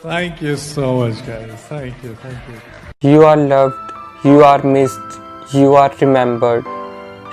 Thank you so much, guys. Thank you. You are loved, you are missed, you are remembered.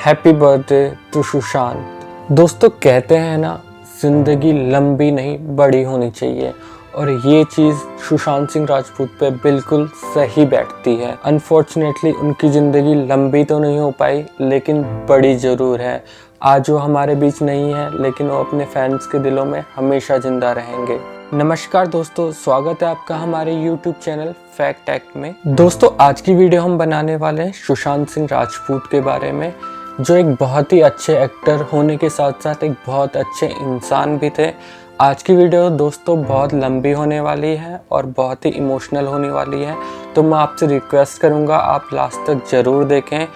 Happy birthday to Sushant. दोस्तों कहते हैं ना, जिंदगी लंबी नहीं बड़ी होनी चाहिए, और ये चीज़ सुशांत सिंह राजपूत पे बिल्कुल सही बैठती है। अनफॉर्चुनेटली उनकी ज़िंदगी लंबी तो नहीं हो पाई, लेकिन बड़ी ज़रूर है। आज वो हमारे बीच नहीं है, लेकिन वो अपने फैंस के दिलों में हमेशा ज़िंदा रहेंगे। नमस्कार दोस्तों, स्वागत है आपका हमारे YouTube चैनल फैक्ट एक्ट में। दोस्तों आज की वीडियो हम बनाने वाले हैं सुशांत सिंह राजपूत के बारे में, जो एक बहुत ही अच्छे एक्टर होने के साथ साथ एक बहुत अच्छे इंसान भी थे। आज की वीडियो दोस्तों बहुत लंबी होने वाली है और बहुत ही इमोशनल होने वाली है, तो मैं आपसे रिक्वेस्ट करूंगा आप लास्ट तक ज़रूर देखें।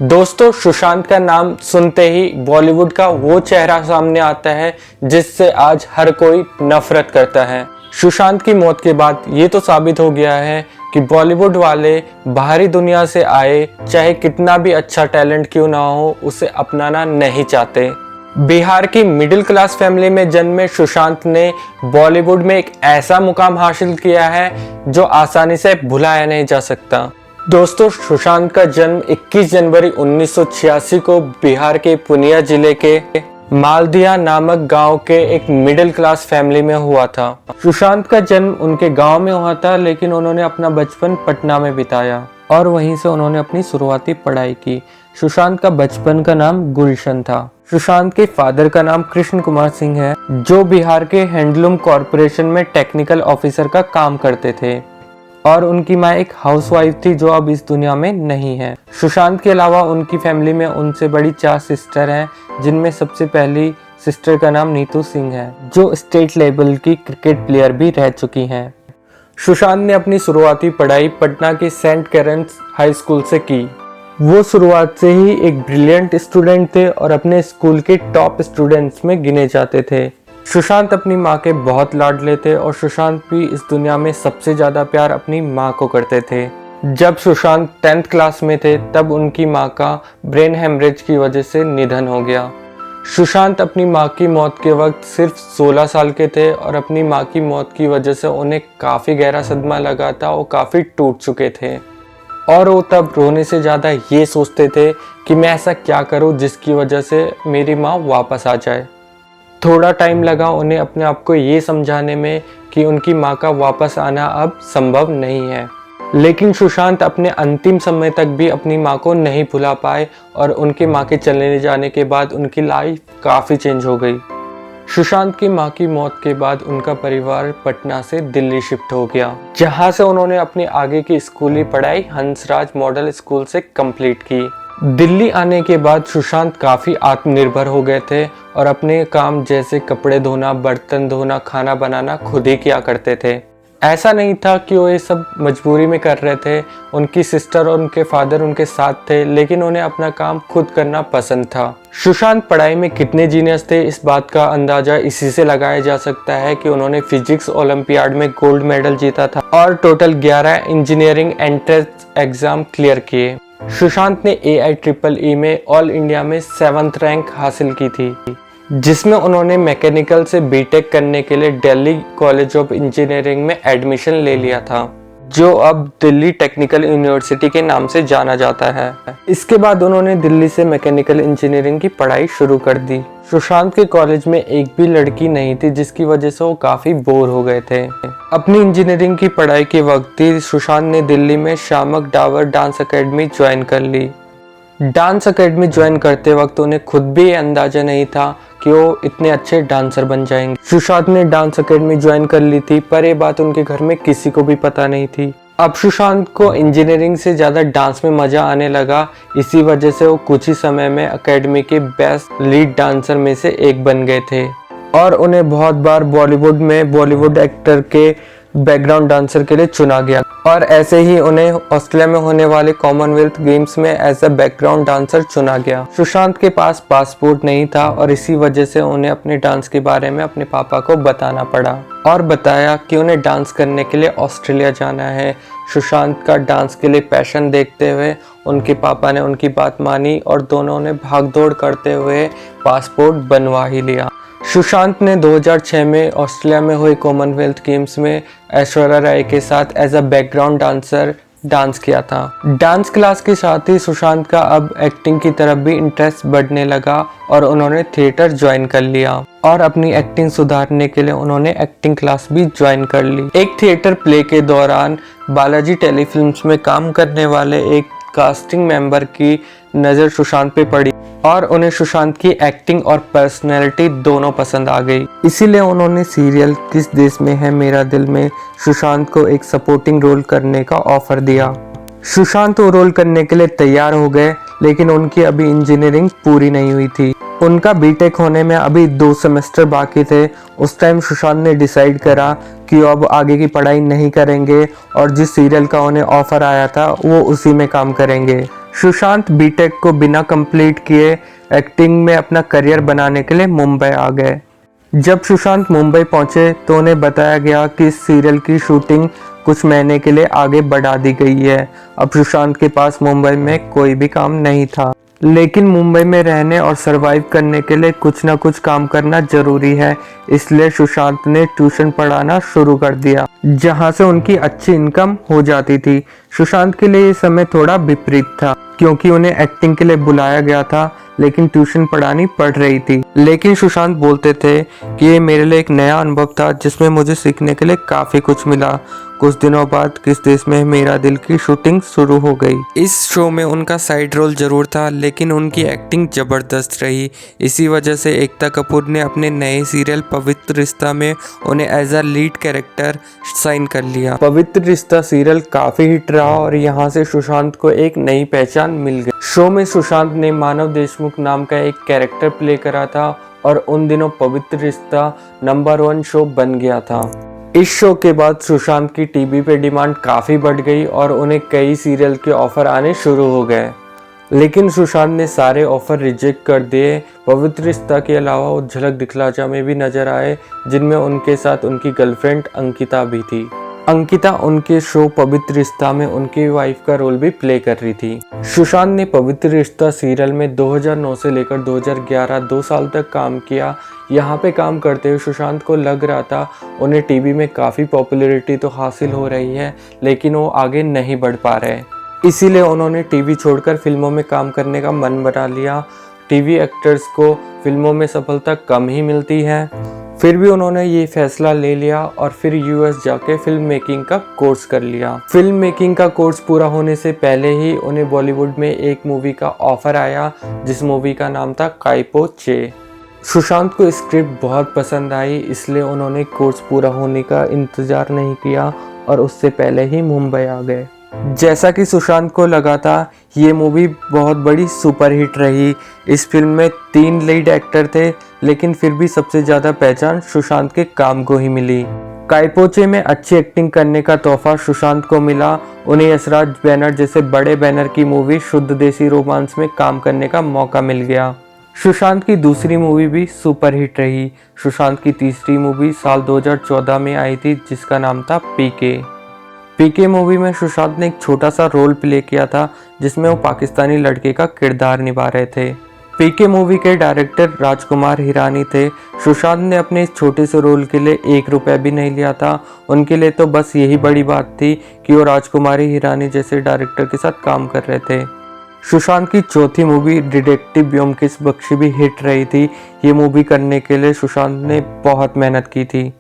दोस्तों सुशांत का नाम सुनते ही बॉलीवुड का वो चेहरा सामने आता है जिससे आज हर कोई नफरत करता है। सुशांत की मौत के बाद ये तो साबित हो गया है कि बॉलीवुड वाले बाहरी दुनिया से आए चाहे कितना भी अच्छा टैलेंट क्यों ना हो, उसे अपनाना नहीं चाहते। बिहार की मिडिल क्लास फैमिली में जन्मे सुशांत ने बॉलीवुड में एक ऐसा मुकाम हासिल किया है जो आसानी से भुलाया नहीं जा सकता। दोस्तों सुशांत का जन्म 21 जनवरी 1986 को बिहार के पूर्णिया जिले के मालदिया नामक गांव के एक मिडिल क्लास फैमिली में हुआ था। सुशांत का जन्म उनके गांव में हुआ था, लेकिन उन्होंने अपना बचपन पटना में बिताया और वहीं से उन्होंने अपनी शुरुआती पढ़ाई की। सुशांत का बचपन का नाम गुलशन था। सुशांत के फादर का नाम कृष्ण कुमार सिंह है, जो बिहार के हैंडलूम कॉरपोरेशन में टेक्निकल ऑफिसर का काम करते थे, और उनकी माँ एक हाउसवाइफ थी जो अब इस दुनिया में नहीं है। सुशांत के अलावा उनकी फैमिली में उनसे बड़ी 4 सिस्टर हैं, जिनमें सबसे पहली सिस्टर का नाम नीतू सिंह है, जो स्टेट लेवल की क्रिकेट प्लेयर भी रह चुकी हैं। सुशांत ने अपनी शुरुआती पढ़ाई पटना के सेंट कैरेंस हाई स्कूल से की। वो शुरुआत से ही एक ब्रिलियंट स्टूडेंट थे और अपने स्कूल के टॉप स्टूडेंट्स में गिने जाते थे। सुशांत अपनी माँ के बहुत लाडले थे और सुशांत भी इस दुनिया में सबसे ज़्यादा प्यार अपनी माँ को करते थे। जब सुशांत 10th क्लास में थे तब उनकी माँ का ब्रेन हेमरेज की वजह से निधन हो गया। सुशांत अपनी माँ की मौत के वक्त सिर्फ 16 साल के थे और अपनी माँ की मौत की वजह से उन्हें काफ़ी गहरा सदमा लगा था, वो काफ़ी टूट चुके थे और वो तब रोने से ज़्यादा ये सोचते थे कि मैं ऐसा क्या करूँ जिसकी वजह से मेरी माँ वापस आ जाए। थोड़ा टाइम लगा उन्हें अपने आप को ये समझाने में कि उनकी माँ का वापस आना अब संभव नहीं है, लेकिन सुशांत अपने अंतिम समय तक भी अपनी माँ को नहीं भुला पाए और उनकी माँ के चले जाने के बाद उनकी लाइफ काफ़ी चेंज हो गई। सुशांत की माँ की मौत के बाद उनका परिवार पटना से दिल्ली शिफ्ट हो गया, जहाँ से उन्होंने अपनी आगे की स्कूली पढ़ाई हंसराज मॉडल स्कूल से कंप्लीट की। दिल्ली आने के बाद सुशांत काफ़ी आत्मनिर्भर हो गए थे और अपने काम जैसे कपड़े धोना, बर्तन धोना, खाना बनाना खुद ही किया करते थे। ऐसा नहीं था कि वो ये सब मजबूरी में कर रहे थे, उनकी सिस्टर और उनके फादर उनके साथ थे, लेकिन उन्हें अपना काम खुद करना पसंद था। सुशांत पढ़ाई में कितने जीनियस थे इस बात का अंदाजा इसी से लगाया जा सकता है कि उन्होंने फिजिक्स ओलंपियाड में गोल्ड मेडल जीता था और total 11 engineering entrance exam clear किए। सुशांत ने AIEEE में ऑल इंडिया में 7th रैंक हासिल की थी, जिसमें उन्होंने मैकेनिकल से बीटेक करने के लिए दिल्ली कॉलेज ऑफ इंजीनियरिंग में एडमिशन ले लिया था, जो अब दिल्ली टेक्निकल यूनिवर्सिटी के नाम से जाना जाता है। इसके बाद उन्होंने दिल्ली से मैकेनिकल इंजीनियरिंग की पढ़ाई शुरू कर दी। सुशांत के कॉलेज में एक भी लड़की नहीं थी, जिसकी वजह से वो काफ़ी बोर हो गए थे। अपनी इंजीनियरिंग की पढ़ाई के वक्त ही सुशांत ने दिल्ली में शामक डावर डांस अकेडमी ज्वाइन कर ली। डांस अकेडमी ज्वाइन करते वक्त उन्हें खुद भी ये अंदाजा नहीं था कि वो इतने अच्छे डांसर बन जाएंगे। सुशांत ने डांस अकेडमी ज्वाइन कर ली थी, पर ये बात उनके घर में किसी को भी पता नहीं थी। अब सुशांत को इंजीनियरिंग से ज़्यादा डांस में मज़ा आने लगा, इसी वजह से वो कुछ ही समय में अकेडमी के बेस्ट लीड डांसर में से एक बन गए थे और उन्हें बहुत बार बॉलीवुड में बॉलीवुड एक्टर के बैकग्राउंड डांसर के लिए चुना गया और ऐसे ही उन्हें ऑस्ट्रेलिया में होने वाले कॉमनवेल्थ गेम्स में एज अ बैकग्राउंड डांसर चुना गया। सुशांत के पास पासपोर्ट नहीं था और इसी वजह से उन्हें अपने डांस के बारे में अपने पापा को बताना पड़ा और बताया कि उन्हें डांस करने के लिए ऑस्ट्रेलिया जाना है। सुशांत का डांस के लिए पैशन देखते हुए उनके पापा ने उनकी बात मानी और दोनों ने भागदौड़ करते हुए पासपोर्ट बनवा ही लिया। सुशांत ने 2006 में ऑस्ट्रेलिया में हुई कॉमनवेल्थ गेम्स में ऐश्वर्या राय के साथ as a background dancer dance किया था। डांस क्लास के साथ ही सुशांत का अब एक्टिंग की तरफ भी इंटरेस्ट बढ़ने लगा और उन्होंने थिएटर ज्वाइन कर लिया और अपनी एक्टिंग सुधारने के लिए उन्होंने एक्टिंग क्लास भी ज्वाइन कर ली। एक थिएटर प्ले के दौरान बालाजी टेलीफिल्म्स में काम करने वाले एक कास्टिंग मेंबर की नज़र सुशांत पे पड़ी और उन्हें सुशांत की एक्टिंग और पर्सनैलिटी दोनों पसंद आ गई। इसीलिए उन्होंने सीरियल किस देश में है मेरा दिल में सुशांत को एक सपोर्टिंग रोल करने का ऑफर दिया। सुशांत वो रोल करने के लिए तैयार हो गए, लेकिन उनकी अभी इंजीनियरिंग पूरी नहीं हुई थी। उनका बीटेक होने में अभी 2 सेमेस्टर बाकी थे। उस टाइम सुशांत ने डिसाइड करा कि अब आगे की पढ़ाई नहीं करेंगे और जिस सीरियल का उन्हें ऑफर आया था वो उसी में काम करेंगे। सुशांत बीटेक को बिना कंप्लीट किए एक्टिंग में अपना करियर बनाने के लिए मुंबई आ गए। जब सुशांत मुंबई पहुंचे तो उन्हें बताया गया कि इस सीरियल की शूटिंग कुछ महीने के लिए आगे बढ़ा दी गई है। अब सुशांत के पास मुंबई में कोई भी काम नहीं था, लेकिन मुंबई में रहने और सरवाइव करने के लिए कुछ ना कुछ काम करना जरूरी है। इसलिए सुशांत ने ट्यूशन पढ़ाना शुरू कर दिया, जहां से उनकी अच्छी इनकम हो जाती थी। सुशांत के लिए ये समय थोड़ा विपरीत था, क्योंकि उन्हें एक्टिंग के लिए बुलाया गया था लेकिन ट्यूशन पढ़ानी पड़ रही थी। लेकिन सुशांत बोलते थे कि ये मेरे लिए एक नया अनुभव था जिसमें मुझे सीखने के लिए काफ़ी कुछ मिला। कुछ दिनों बाद किस देश में मेरा दिल की शूटिंग शुरू हो गई। इस शो में उनका साइड रोल जरूर था, लेकिन उनकी एक्टिंग ज़बरदस्त रही। इसी वजह से एकता कपूर ने अपने नए सीरियल पवित्र रिश्ता में उन्हें as a lead character sign कर लिया। पवित्र रिश्ता सीरियल काफ़ी हिट रहा और यहाँ से सुशांत को एक नई पहचान मिल गई। शो में सुशांत ने मानव देशमुख नाम का एक कैरेक्टर प्ले करा था और उन दिनों पवित्र रिश्ता नंबर 1 शो बन गया था। इस शो के बाद सुशांत की टीवी पे डिमांड काफ़ी बढ़ गई और उन्हें कई सीरियल के ऑफर आने शुरू हो गए, लेकिन सुशांत ने सारे ऑफर रिजेक्ट कर दिए। पवित्र रिश्ता के अलावा वो झलक दिखला जा में भी नजर आए, जिनमें उनके साथ उनकी गर्लफ्रेंड अंकिता भी थी। अंकिता उनके शो पवित्र रिश्ता में उनकी वाइफ का रोल भी प्ले कर रही थी। सुशांत ने पवित्र रिश्ता सीरियल में 2009 से लेकर 2011 2 साल तक काम किया। यहाँ पे काम करते हुए सुशांत को लग रहा था उन्हें टीवी में काफ़ी पॉपुलैरिटी तो हासिल हो रही है, लेकिन वो आगे नहीं बढ़ पा रहे। इसीलिए उन्होंने टीवी छोड़कर फिल्मों में काम करने का मन बना लिया। टीवी एक्टर्स को फिल्मों में सफलता कम ही मिलती है, फिर भी उन्होंने ये फैसला ले लिया और फिर यूएस जाके फिल्म मेकिंग का कोर्स कर लिया। फिल्म मेकिंग का कोर्स पूरा होने से पहले ही उन्हें बॉलीवुड में एक मूवी का ऑफर आया, जिस मूवी का नाम था काइपो चे। सुशांत को स्क्रिप्ट बहुत पसंद आई, इसलिए उन्होंने कोर्स पूरा होने का इंतजार नहीं किया और उससे पहले ही मुंबई आ गए। जैसा कि सुशांत को लगा था, ये मूवी बहुत बड़ी सुपरहिट रही। इस फिल्म में 3 लीड एक्टर थे, लेकिन फिर भी सबसे ज़्यादा पहचान सुशांत के काम को ही मिली। काइपोचे में अच्छी एक्टिंग करने का तोहफा सुशांत को मिला। उन्हें यशराज बैनर जैसे बड़े बैनर की मूवी शुद्ध देसी रोमांस में काम करने का मौका मिल गया। सुशांत की दूसरी मूवी भी सुपरहिट रही। सुशांत की तीसरी मूवी साल 2014 में आई थी, जिसका नाम था पीके मूवी में सुशांत ने एक छोटा सा रोल प्ले किया था, जिसमें वो पाकिस्तानी लड़के का किरदार निभा रहे थे। पीके मूवी के डायरेक्टर राजकुमार हिरानी थे। सुशांत ने अपने इस छोटे से रोल के लिए 1 रुपया भी नहीं लिया था। उनके लिए तो बस यही बड़ी बात थी कि वो राजकुमारी हिरानी जैसे डायरेक्टर के साथ काम कर रहे थे। सुशांत की चौथी मूवी डिटेक्टिव ब्योमकेश बख्शी भी हिट रही थी। ये मूवी करने के लिए सुशांत ने बहुत मेहनत की थी।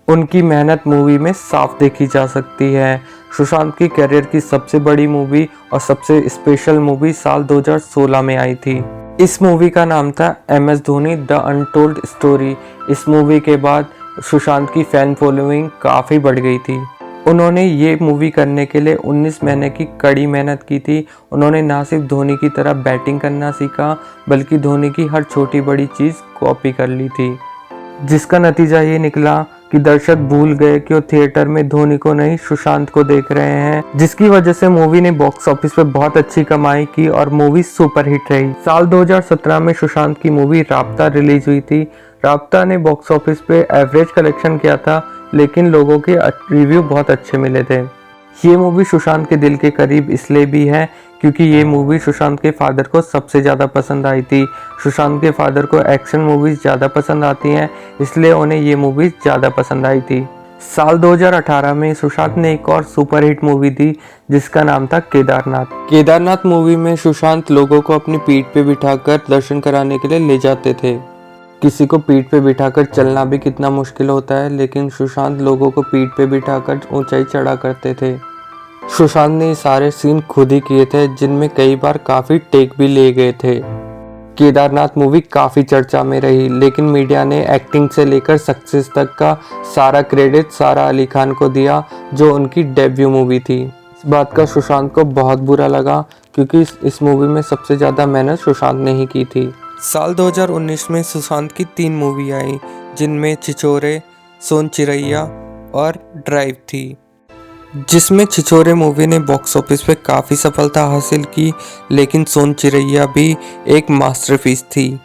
उनकी मेहनत मूवी में साफ देखी जा सकती है। सुशांत की करियर की सबसे बड़ी मूवी और सबसे स्पेशल मूवी साल 2016 में आई थी। इस मूवी का नाम था MS Dhoni the untold story. इस मूवी के बाद सुशांत की फैन फॉलोइंग काफ़ी बढ़ गई थी। उन्होंने ये मूवी करने के लिए 19 महीने की कड़ी मेहनत की थी। उन्होंने ना सिर्फ धोनी की तरह बैटिंग करना सीखा, बल्कि धोनी की हर छोटी बड़ी चीज़ कॉपी कर ली थी, जिसका नतीजा ये निकला कि दर्शक भूल गए कि वो थिएटर में धोनी को नहीं सुशांत को देख रहे हैं, जिसकी वजह से मूवी ने बॉक्स ऑफिस पे बहुत अच्छी कमाई की और मूवी सुपरहिट रही। साल 2017 में सुशांत की मूवी राब्ता रिलीज हुई थी। राब्ता ने बॉक्स ऑफिस पे एवरेज कलेक्शन किया था, लेकिन लोगों के रिव्यू बहुत अच्छे मिले थे। ये मूवी सुशांत के दिल के करीब इसलिए भी है क्योंकि ये मूवी सुशांत के फादर को सबसे ज़्यादा पसंद आई थी। सुशांत के फादर को एक्शन मूवीज़ ज़्यादा पसंद आती हैं, इसलिए उन्हें ये मूवी ज़्यादा पसंद आई थी। साल 2018 में सुशांत ने एक और सुपरहिट मूवी दी जिसका नाम था केदारनाथ। केदारनाथ मूवी में सुशांत लोगों को अपनी पीठ पे बिठाकर दर्शन कराने के लिए ले जाते थे। किसी को पीठ पे बिठाकर चलना भी कितना मुश्किल होता है, लेकिन सुशांत लोगों को पीठ पे बिठाकर ऊंचाई चढ़ा करते थे। सुशांत ने ये सारे सीन खुद ही किए थे, जिनमें कई बार काफ़ी टेक भी ले गए थे। केदारनाथ मूवी काफ़ी चर्चा में रही, लेकिन मीडिया ने एक्टिंग से लेकर सक्सेस तक का सारा क्रेडिट सारा अली खान को दिया, जो उनकी डेब्यू मूवी थी। इस बात का सुशांत को बहुत बुरा लगा, क्योंकि इस मूवी में सबसे ज़्यादा मेहनत सुशांत ने ही की थी। साल 2019 में सुशांत की 3 मूवी आई, जिनमें छिछोरे, सोन चिरैया और ड्राइव थी, जिसमें छिछोरे मूवी ने बॉक्स ऑफिस पे काफ़ी सफलता हासिल की, लेकिन सोन चिरैया भी एक मास्टरपीस थी।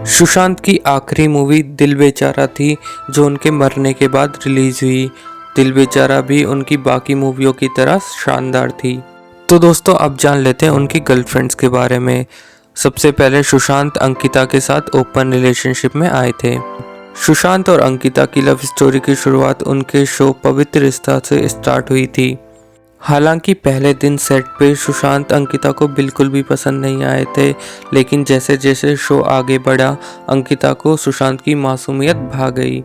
सुशांत की आखिरी मूवी दिल बेचारा थी, जो उनके मरने के बाद रिलीज हुई। दिल बेचारा भी उनकी बाकी मूवियों की तरह शानदार थी। तो दोस्तों, अब जान लेते हैं उनकी गर्लफ्रेंड्स के बारे में। सबसे पहले सुशांत अंकिता के साथ ओपन रिलेशनशिप में आए थे। सुशांत और अंकिता की लव स्टोरी की शुरुआत उनके शो पवित्र रिश्ता से स्टार्ट हुई थी। हालांकि पहले दिन सेट पे सुशांत अंकिता को बिल्कुल भी पसंद नहीं आए थे, लेकिन जैसे जैसे शो आगे बढ़ा, अंकिता को सुशांत की मासूमियत भा गई।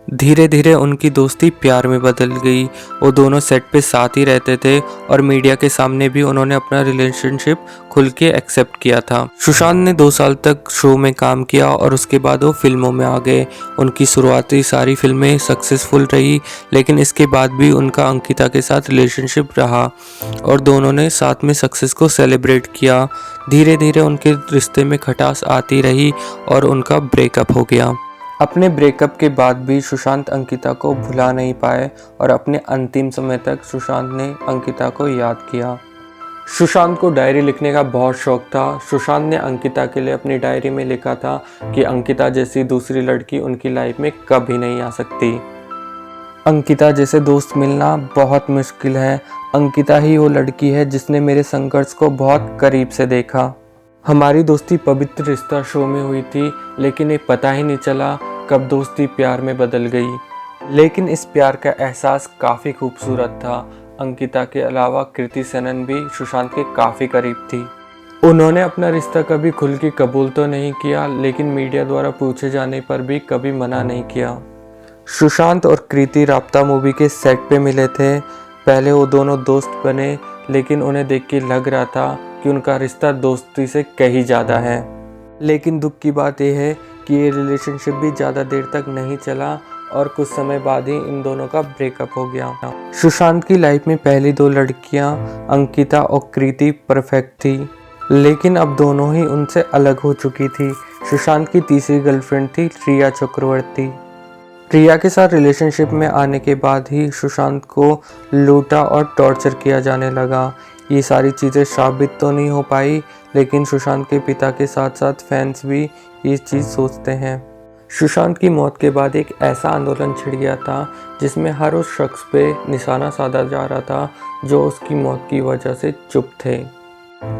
धीरे धीरे उनकी दोस्ती प्यार में बदल गई। वो दोनों सेट पे साथ ही रहते थे और मीडिया के सामने भी उन्होंने अपना रिलेशनशिप खुल के एक्सेप्ट किया था। सुशांत ने 2 साल तक शो में काम किया और उसके बाद वो फिल्मों में आ गए। उनकी शुरुआती सारी फिल्में सक्सेसफुल रही, लेकिन इसके बाद भी उनका अंकिता के साथ रिलेशनशिप रहा और दोनों ने साथ में सक्सेस को सेलिब्रेट किया। धीरे धीरे उनके रिश्ते में खटास आती रही और उनका ब्रेकअप हो गया। अपने ब्रेकअप के बाद भी सुशांत अंकिता को भुला नहीं पाए और अपने अंतिम समय तक सुशांत ने अंकिता को याद किया। सुशांत को डायरी लिखने का बहुत शौक था। सुशांत ने अंकिता के लिए अपनी डायरी में लिखा था कि अंकिता जैसी दूसरी लड़की उनकी लाइफ में कभी नहीं आ सकती। अंकिता जैसे दोस्त मिलना बहुत मुश्किल है। अंकिता ही वो लड़की है जिसने मेरे संघर्ष को बहुत करीब से देखा। हमारी दोस्ती पवित्र रिश्ता शो में हुई थी, लेकिन ये पता ही नहीं चला कब दोस्ती प्यार में बदल गई। लेकिन इस प्यार का एहसास काफ़ी खूबसूरत था। अंकिता के अलावा कृति सेनन भी सुशांत के काफ़ी करीब थी। उन्होंने अपना रिश्ता कभी खुल के कबूल तो नहीं किया, लेकिन मीडिया द्वारा पूछे जाने पर भी कभी मना नहीं किया। सुशांत और कृति राब्ता मूवी के सेट पे मिले थे। पहले वो दोनों दोस्त बने, लेकिन उन्हें देख के लग रहा था कि उनका रिश्ता दोस्ती से कहीं ज़्यादा है। लेकिन दुख की बात यह है कि ये रिलेशनशिप भी ज़्यादा देर तक नहीं चला और कुछ समय बाद ही इन दोनों का ब्रेकअप हो गया। सुशांत की लाइफ में पहली 2 लड़कियां अंकिता और कृति परफेक्ट थी, लेकिन अब दोनों ही उनसे अलग हो चुकी थी। सुशांत की तीसरी गर्लफ्रेंड थी रिया चक्रवर्ती। रिया के साथ रिलेशनशिप में आने के बाद ही सुशांत को लूटा और टॉर्चर किया जाने लगा। ये सारी चीज़ें साबित तो नहीं हो पाई, लेकिन सुशांत के पिता के साथ साथ फैंस भी ये चीज़ सोचते हैं। सुशांत की मौत के बाद एक ऐसा आंदोलन छिड़ गया था जिसमें हर उस शख्स पे निशाना साधा जा रहा था जो उसकी मौत की वजह से चुप थे।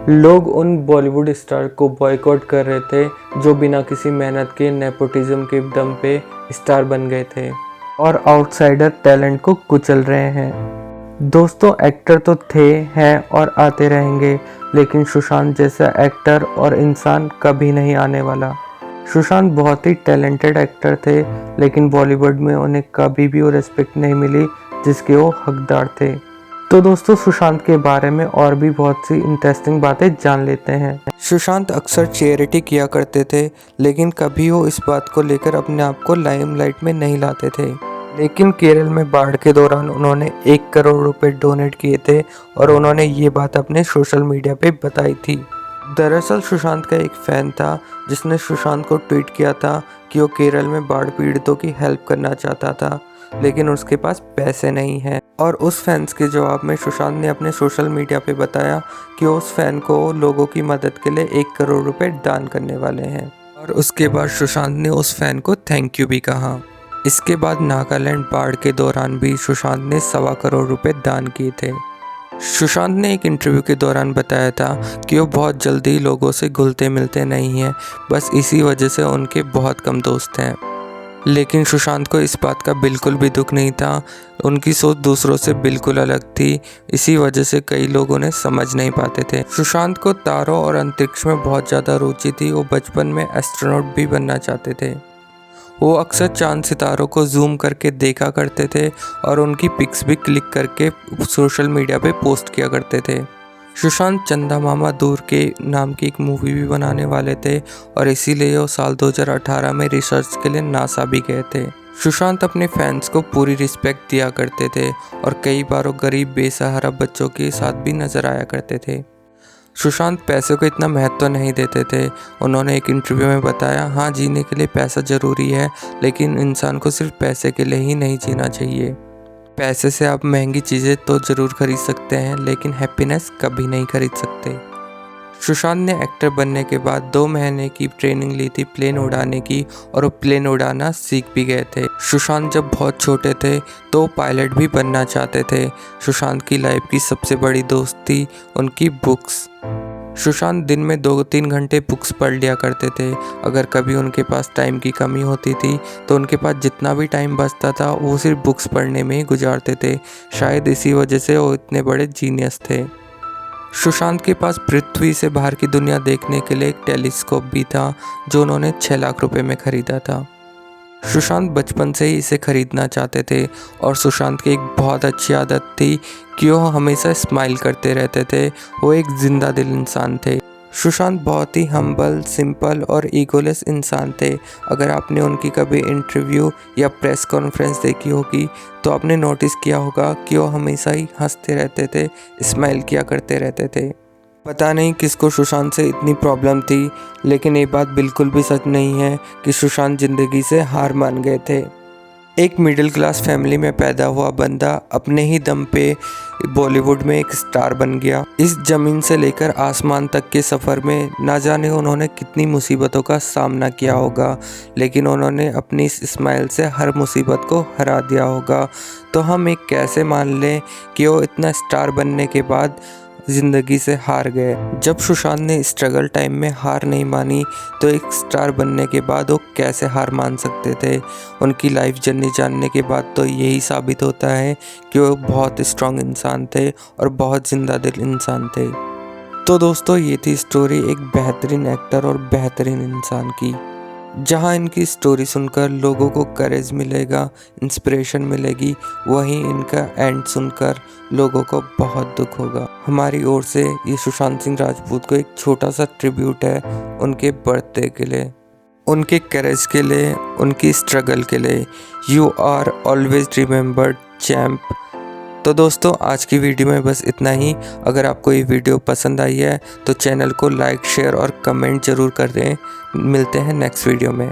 लोग उन बॉलीवुड स्टार को बॉयकॉट कर रहे थे जो बिना किसी मेहनत के नेपोटिज्म के दम पे स्टार बन गए थे और आउटसाइडर टैलेंट को कुचल रहे हैं। दोस्तों, एक्टर तो थे, हैं और आते रहेंगे, लेकिन सुशांत जैसा एक्टर और इंसान कभी नहीं आने वाला। सुशांत बहुत ही टैलेंटेड एक्टर थे, लेकिन बॉलीवुड में उन्हें कभी भी वो रिस्पेक्ट नहीं मिली जिसके वो हकदार थे। तो दोस्तों, सुशांत के बारे में और भी बहुत सी इंटरेस्टिंग बातें जान लेते हैं। सुशांत अक्सर चैरिटी किया करते थे, लेकिन कभी वो इस बात को लेकर अपने आप को लाइमलाइट में नहीं लाते थे। लेकिन केरल में बाढ़ के दौरान उन्होंने 1 करोड़ रुपए डोनेट किए थे और उन्होंने ये बात अपने सोशल मीडिया पे बताई थी। दरअसल सुशांत का एक फ़ैन था जिसने सुशांत को ट्वीट किया था कि वो केरल में बाढ़ पीड़ितों की हेल्प करना चाहता था, लेकिन उसके पास पैसे नहीं हैं। और उस फैंस के जवाब में सुशांत ने अपने सोशल मीडिया पे बताया कि उस फैन को लोगों की मदद के लिए 1 करोड़ रुपए दान करने वाले हैं। और उसके बाद सुशांत ने उस फैन को थैंक यू भी कहा। इसके बाद नागालैंड बाढ़ के दौरान भी सुशांत ने 1.25 करोड़ रुपए दान किए थे। सुशांत ने एक इंटरव्यू के दौरान बताया था कि वो बहुत जल्दी लोगों से घुलते मिलते नहीं हैं, बस इसी वजह से उनके बहुत कम दोस्त हैं। लेकिन सुशांत को इस बात का बिल्कुल भी दुख नहीं था। उनकी सोच दूसरों से बिल्कुल अलग थी, इसी वजह से कई लोग उन्हें समझ नहीं पाते थे। सुशांत को तारों और अंतरिक्ष में बहुत ज़्यादा रुचि थी। वो बचपन में एस्ट्रोनॉट भी बनना चाहते थे। वो अक्सर चांद सितारों को जूम करके देखा करते थे और उनकी पिक्स भी क्लिक करके सोशल मीडिया पे पोस्ट किया करते थे। सुशांत चंदा मामा दूर के नाम की एक मूवी भी बनाने वाले थे और इसीलिए वो साल 2018 में रिसर्च के लिए नासा भी गए थे। सुशांत अपने फैंस को पूरी रिस्पेक्ट दिया करते थे और कई बार वो गरीब बेसहारा बच्चों के साथ भी नजर आया करते थे। सुशांत पैसे को इतना महत्व नहीं देते थे। उन्होंने एक इंटरव्यू में बताया, हाँ जीने के लिए पैसा ज़रूरी है, लेकिन इंसान को सिर्फ पैसे के लिए ही नहीं जीना चाहिए। पैसे से आप महंगी चीज़ें तो ज़रूर खरीद सकते हैं, लेकिन हैप्पीनेस कभी नहीं खरीद सकते। सुशांत ने एक्टर बनने के बाद 2 महीने की ट्रेनिंग ली थी प्लेन उड़ाने की और वो प्लेन उड़ाना सीख भी गए थे। सुशांत जब बहुत छोटे थे तो पायलट भी बनना चाहते थे। सुशांत की लाइफ की सबसे बड़ी दोस्त थी उनकी बुक्स। सुशांत दिन में 2-3 घंटे बुक्स पढ़ लिया करते थे। अगर कभी उनके पास टाइम की कमी होती थी तो उनके पास जितना भी टाइम बचता था वो सिर्फ बुक्स पढ़ने में ही गुजारते थे। शायद इसी वजह से वो इतने बड़े जीनियस थे। सुशांत के पास पृथ्वी से बाहर की दुनिया देखने के लिए एक टेलीस्कोप भी था जो उन्होंने 6 लाख रुपए में खरीदा था। सुशांत बचपन से ही इसे खरीदना चाहते थे और सुशांत की एक बहुत अच्छी आदत थी कि वो हमेशा स्माइल करते रहते थे। वो एक जिंदा दिल इंसान थे। सुशांत बहुत ही हम्बल, सिंपल और ईगोलेस इंसान थे। अगर आपने उनकी कभी इंटरव्यू या प्रेस कॉन्फ्रेंस देखी होगी तो आपने नोटिस किया होगा कि वो हमेशा ही हंसते रहते थे, स्माइल किया करते रहते थे। पता नहीं किसको सुशांत से इतनी प्रॉब्लम थी, लेकिन ये बात बिल्कुल भी सच नहीं है कि सुशांत ज़िंदगी से हार मान गए थे। एक मिडिल क्लास फैमिली में पैदा हुआ बंदा अपने ही दम पे बॉलीवुड में एक स्टार बन गया। इस ज़मीन से लेकर आसमान तक के सफ़र में ना जाने उन्होंने कितनी मुसीबतों का सामना किया होगा, लेकिन उन्होंने अपनी इस स्माइल से हर मुसीबत को हरा दिया होगा। तो हम एक कैसे मान लें कि वो इतना स्टार बनने के बाद ज़िंदगी से हार गए। जब सुशांत ने स्ट्रगल टाइम में हार नहीं मानी तो एक स्टार बनने के बाद वो कैसे हार मान सकते थे। उनकी लाइफ जर्नी जानने के बाद तो यही साबित होता है कि वो बहुत स्ट्रांग इंसान थे और बहुत जिंदा दिल इंसान थे। तो दोस्तों, ये थी स्टोरी एक बेहतरीन एक्टर और बेहतरीन इंसान की, जहाँ इनकी स्टोरी सुनकर लोगों को करेज मिलेगा, इंस्पिरेशन मिलेगी, वहीं इनका एंड सुनकर लोगों को बहुत दुख होगा। हमारी ओर से ये सुशांत सिंह राजपूत को एक छोटा सा ट्रिब्यूट है उनके बर्थडे के लिए, उनके करेज के लिए, उनकी स्ट्रगल के लिए। You are always remembered champ. तो दोस्तों, आज की वीडियो में बस इतना ही। अगर आपको ये वीडियो पसंद आई है तो चैनल को लाइक, शेयर और कमेंट ज़रूर कर दें। मिलते हैं नेक्स्ट वीडियो में।